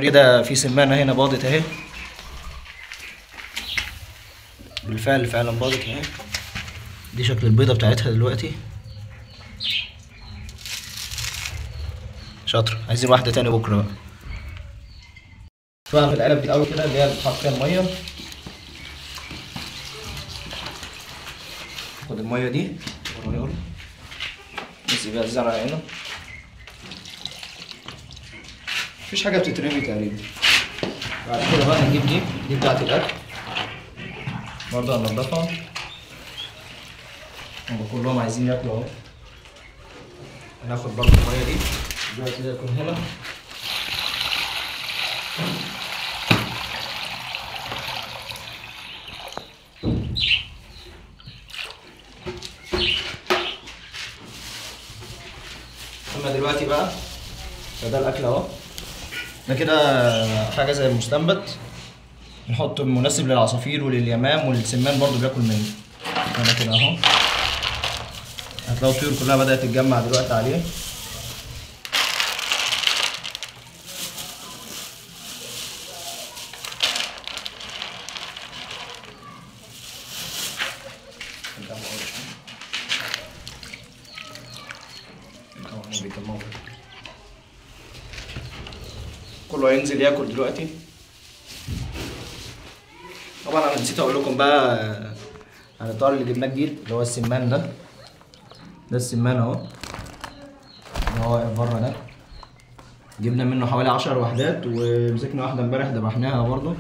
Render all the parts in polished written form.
كده في سمانة هنا باضت اهي، بالفعل فعلا باضت اهي. دي شكل البيضة بتاعتها دلوقتي. شاطرة، عايزين واحدة تاني بكرة بقى. بعمل العلب دي الأول كده، اللي هي بتحط فيها المية. خد المية دي نسقي بيها الزرع هنا. مفيش حاجة بتترمي تقريبا. بعد كده بقى نجيب دي بتاعت الأكل برضه هنضفها. هما كلهم عايزين ياكلوا اهو. هناخد برضه المية دي دلوقتي كده يكون هنا. اما دلوقتي بقى فده الاكل اهو. ده كده حاجه زي المستنبت، نحطه مناسب للعصافير ولليمام وللسمان برضو بياكل منه. انا كده اهو. هتلاقوا الطيور كلها بدات تتجمع دلوقتي عليه. كله هينزل ياكل دلوقتي. طبعا انا نسيت اقول لكم بقى عن الطائر اللي جبناه جديد، اللي هو السمان ده. ده السمان اهو، اللي هو واقف بره ده. جبنا منه حوالي 10 وحدات، ومسكنا واحده امبارح ذبحناها برضه.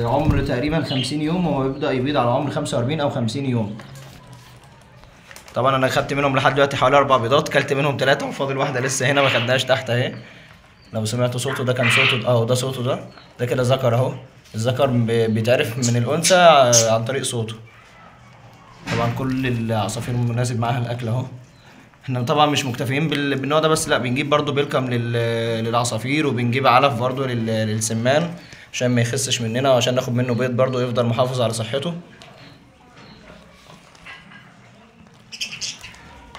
عمر تقريبا 50 يوم، هو بيبدا يبيض على عمر 45 او 50 يوم. طبعا انا خدت منهم لحد دلوقتي حوالي 4 بيضات، كلت منهم 3 وفاضل واحده لسه هنا ما خدناهاش تحت اهي. لو سمعتوا صوته ده كان صوته اهو، ده صوته ده كده ذكر اهو. الذكر بيتعرف من الانثى عن طريق صوته. طبعا كل العصافير مناسب معاها الاكل اهو. احنا طبعا مش مكتفيين بالنوع ده بس، لا بنجيب برضو بيلكم للعصافير، وبنجيب علف برضو للسمان عشان ما يخسش مننا، وعشان ناخد منه بيض برضو يفضل محافظ على صحته.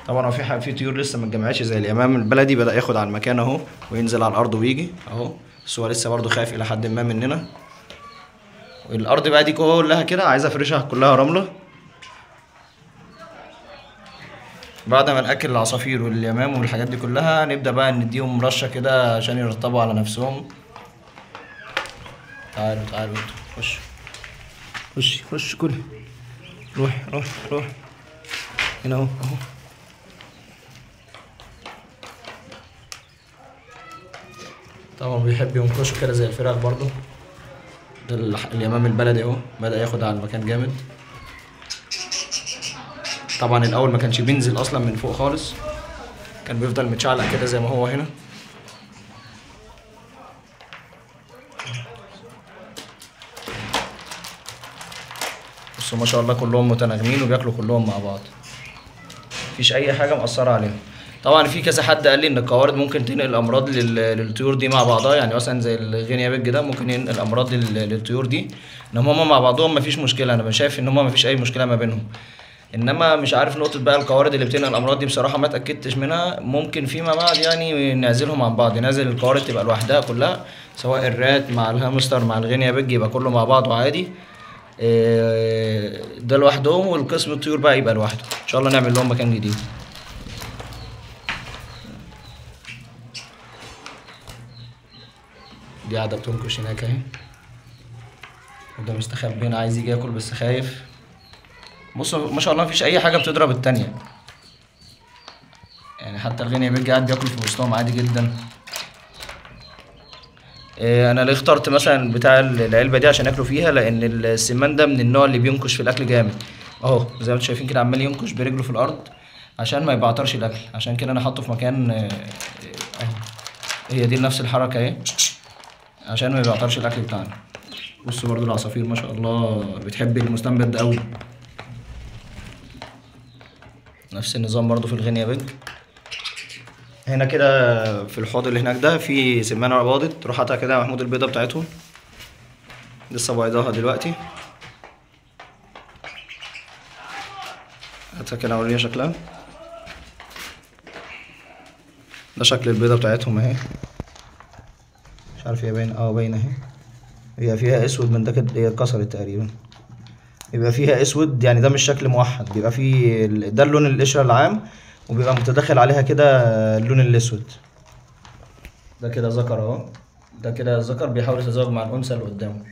طبعا هو في طيور لسه ما اتجمعتش زي اليمام البلدي، بدأ ياخد على المكان اهو وينزل على الارض ويجي اهو، بس هو لسه برضو خايف الى حد ما مننا. والارض بقى دي كلها كده عايزه افرشها كلها رمله. بعد ما ناكل العصافير واليمام والحاجات دي كلها نبدا بقى نديهم رشه كده عشان يرطبوا على نفسهم. تعالوا انتوا خش كل. روح هنا اهو. طبعا بيحب ينكشوا كده زي الفراخ برضو. ده اليمام البلدي اهو بدأ ياخد على المكان جامد. طبعا الاول ما كانش بينزل اصلا من فوق خالص، كان بيفضل متشعلق كده زي ما هو هنا. بصوا ما شاء الله كلهم متناغمين وبياكلوا كلهم مع بعض، مفيش اي حاجه مأثره عليهم. طبعا في كذا حد قال لي ان القوارض ممكن تنقل امراض للطيور دي مع بعضها، يعني مثلا زي الغينيا بيج ده ممكن ينقل امراض للطيور دي. انما هم مع بعضهم مفيش مشكله، انا شايف ان هم مفيش اي مشكله ما بينهم. انما مش عارف نقطه بقى القوارض اللي بتنقل الامراض دي بصراحه ما اتاكدتش منها. ممكن فيما بعد يعني نعزلهم عن بعض، نعزل القوارض تبقى لوحدها كلها، سواء الرات مع الهامستر مع الغينيا بيج يبقى كله مع بعضه عادي. ده لوحدهم، والقسم الطيور بقى يبقى لوحده. ان شاء الله نعمل لهم مكان جديد. دي قاعده بتنكش هناك اهي، وده مستخبي هنا عايز يجي ياكل بس خايف. بصوا ما شاء الله مفيش اي حاجه بتضرب التانيه، يعني حتى الغينيا بيج قاعد بياكل في وسطهم عادي جدا. انا ليه اخترت مثلا بتاع العلبه دي عشان اكلوا فيها، لان السمان ده من النوع اللي بينكش في الاكل جامد اهو، زي ما انتم شايفين كده عمال ينكش برجله في الارض عشان ما يبعترش الاكل. عشان كده انا حاطه في مكان اهي، هي دي نفس الحركه اهي عشان ما يبعترش الاكل بتاعنا. بصوا برضو العصافير ما شاء الله بتحب المستنبت ده قوي. نفس النظام برضو في الغينيا بيج. هنا كده في الحوض اللي هناك ده في سمانه باضت، روح هاتها كده يا محمود البيضه بتاعتهم لسه بيضاها دلوقتي. هاتها كده اوريها شكلها. ده شكل البيضه بتاعتهم اهي. عارف هي باينه، باينه اهي. هي فيها اسود من ده كده، هي اتكسرت تقريبا. بيبقى فيها اسود، يعني ده مش شكل موحد، بيبقى فيه ده اللون القشره العام، وبيبقى متداخل عليها كده اللون الاسود. ده كده ذكر اهو، ده كده الذكر بيحاول يتزوج مع الانثى اللي قدامه.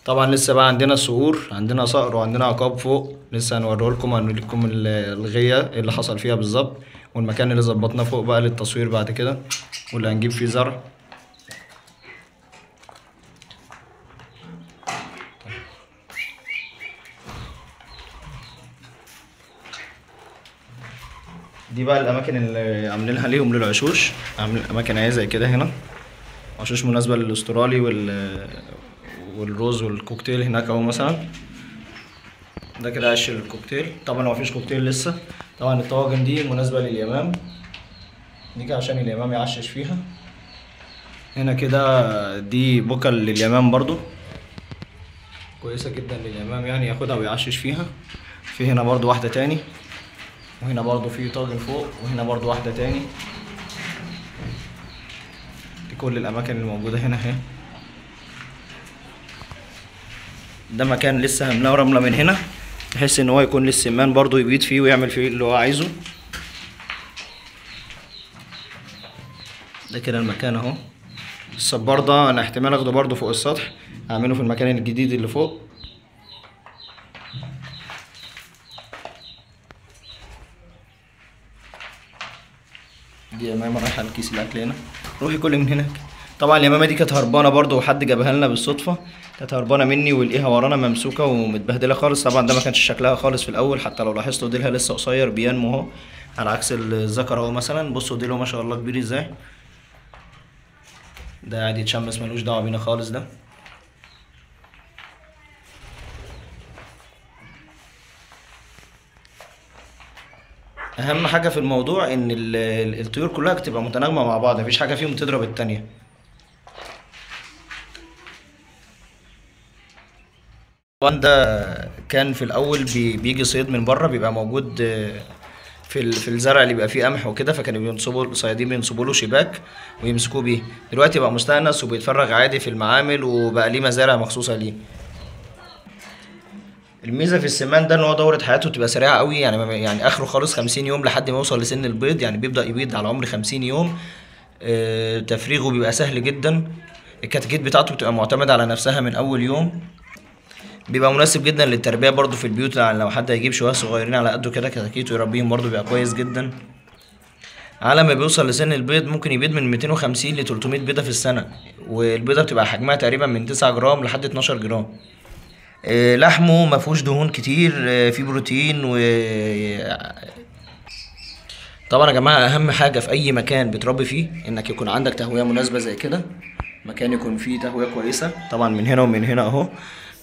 طبعا لسه بقى عندنا صقور، عندنا صقر، وعندنا عقاب فوق، لسه هنوريه لكم، هنوري لكم الغيه اللي حصل فيها بالظبط، والمكان اللي ظبطناه فوق بقى للتصوير بعد كده، واللي هنجيب فيه زرع. دي بقى الاماكن اللي عاملينها ليهم للعشوش، عاملين اماكن اهي زي كده هنا، عشوش مناسبه للاسترالي والروز والكوكتيل هناك اهو مثلا. ده كده عش الكوكتيل، طبعا هو مفيش كوكتيل لسه. طبعا الطواجن دي مناسبه لليمام، دي كده عشان اليمام يعشش فيها. هنا كده دي بوكل لليمام برضو، كويسه جدا لليمام يعني ياخدها ويعشش فيها. في هنا برضو واحده تاني، وهنا برضو في طاجن فوق، وهنا برضو واحده تاني. دي كل الاماكن الموجوده هنا اهي. ده مكان لسه هملاه رمله من هنا، بحيث ان هو يكون للسمان برضو يبيض فيه ويعمل فيه اللي هو عايزه. ده كده المكان اهو. الصبار ده انا احتمال اخده برضو فوق السطح، اعمله في المكان الجديد اللي فوق. دي يمامة رايحة لكيس الأكل هنا، روحي كلي من هناك. طبعا اليمامة دي كانت هربانة برضو، وحد جابها لنا بالصدفة، كانت هربانة مني، ولقيها ورانا ممسوكة ومتبهدلة خالص. طبعا ده ما كانش شكلها خالص في الأول، حتى لو لاحظتوا ديلها لسه قصير بينمو اهو، على عكس الذكر اهو مثلا. بصوا ديله ما شاء الله كبير ازاي. ده قاعد يتشمس ملوش دعوة بينا خالص ده. اهم حاجه في الموضوع ان الطيور كلها بتبقى متناغمه مع بعض، مفيش حاجه فيهم تضرب التانية. طبعا ده كان في الاول بيجي صيد من بره، بيبقى موجود في الزرع اللي بيبقى فيه قمح وكده، فكانوا بينصبوا الصيادين بينصبوا له شباك ويمسكوه بيه. دلوقتي بقى مستأنس وبيتفرج عادي في المعامل، وبقى ليه مزارع مخصوصه ليه. الميزه في السمان ده ان هو دوره حياته بتبقى سريعه قوي، يعني اخره خالص 50 يوم لحد ما يوصل لسن البيض، يعني بيبدا يبيض على عمر 50 يوم. تفريغه بيبقى سهل جدا، الكتاكيت بتاعته بتبقى معتمده على نفسها من اول يوم. بيبقى مناسب جدا للتربيه برضو في البيوت، يعني لو حد هيجيب شويه صغيرين على قده كده كتاكيت ويربيهم برضو بيبقى كويس جدا. على ما بيوصل لسن البيض ممكن يبيض من 250 ل 300 بيضه في السنه، والبيضه بتبقى حجمها تقريبا من 9 جرام لحد 12 جرام. لحمه ما فيهوش دهون كتير، فيه بروتين. و طبعا يا جماعه اهم حاجه في اي مكان بتربي فيه انك يكون عندك تهويه مناسبه زي كده، مكان يكون فيه تهويه كويسه طبعا من هنا ومن هنا اهو،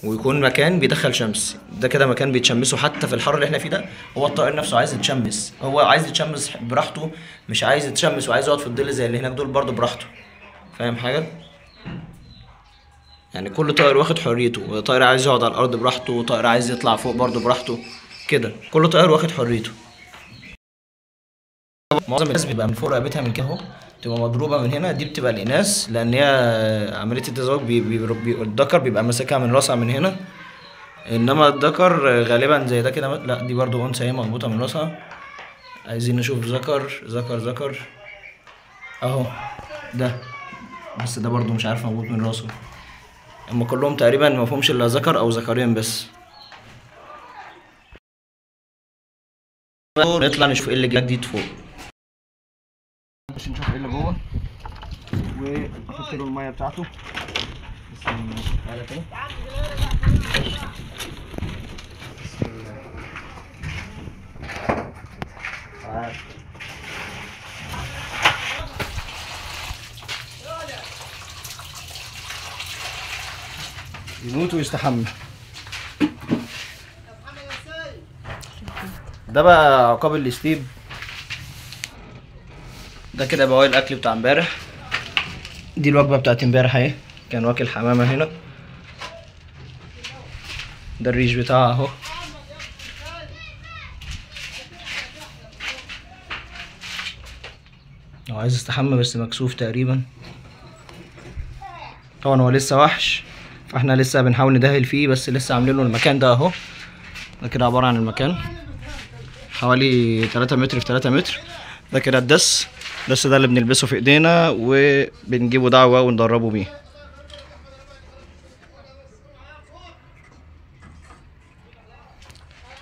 ويكون مكان بيدخل شمس. ده كده مكان بيتشمسه حتى في الحر اللي احنا فيه ده. هو الطائر نفسه عايز يتشمس، هو عايز يتشمس براحته، مش عايز يتشمس وعايز يقعد في الظل زي اللي هناك دول برضه براحته. فاهم حاجه؟ يعني كل طائر واخد حريته، طائر عايز يقعد على الارض براحته، وطائر عايز يطلع فوق برضه براحته كده، كل طائر واخد حريته. معظم الناس بيبقى من فوق رقبتها من كده اهو، تبقى مضروبه من هنا، دي بتبقى الاناث، لان هي عمليه التزاوج الذكر بيبقى ماسكها من راسها من هنا، انما الذكر غالبا زي ده كده. لا دي برضو انثى هي مربوطه من راسها. عايزين نشوف ذكر ذكر ذكر اهو، ده بس ده برضو مش عارف مربوط من راسه. اما كلهم تقريبا مفهومش الا ذكر او ذكرين بس. نطلع نشوف ايه اللي جديد فوق، عشان نشوف ايه اللي جوه، واحط له الميه بتاعته. بسم الله تعالى كده. بسم الله تعالى. يموت ويستحمى. ده بقى عقاب الاستيب. ده كده بواقي الاكل بتاع امبارح، دي الوجبه بتاعت امبارح اهي، كان واكل حمامه هنا. ده الريش بتاعها اهو. هو عايز يستحمى بس مكسوف تقريبا. طبعا هو لسه وحش، فاحنا لسه بنحاول ندهل فيه، بس لسه عاملين له المكان ده اهو. ده كده عبارة عن المكان، حوالي 3 متر في 3 متر. ده كده الدس ده اللي بنلبسه في ايدينا وبنجيبه دعوة وندربه بيه.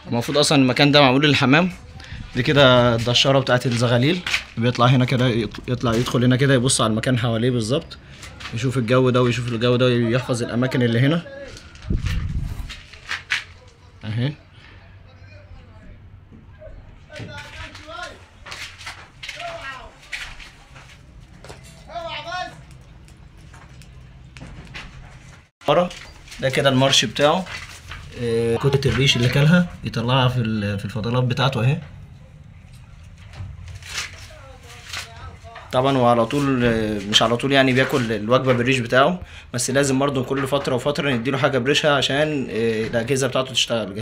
المفروض اصلا المكان ده معمول للحمام. دي كده الدشارة بتاعت الزغاليل، بيطلع هنا كده، يدخل هنا كده، يبص على المكان حواليه بالظبط، يشوف الجو ده ويشوف الجو ده، ويحفظ الاماكن اللي هنا اهي. ده كده المارش بتاعه، كتة الريش اللي كلها يطلعها في الفضلات بتاعته اهي. طبعا هو على طول، مش على طول يعني بياكل الوجبه بالريش بتاعه، بس لازم برضه كل فتره وفتره نديله حاجه بريشها عشان الاجهزه بتاعته تشتغل.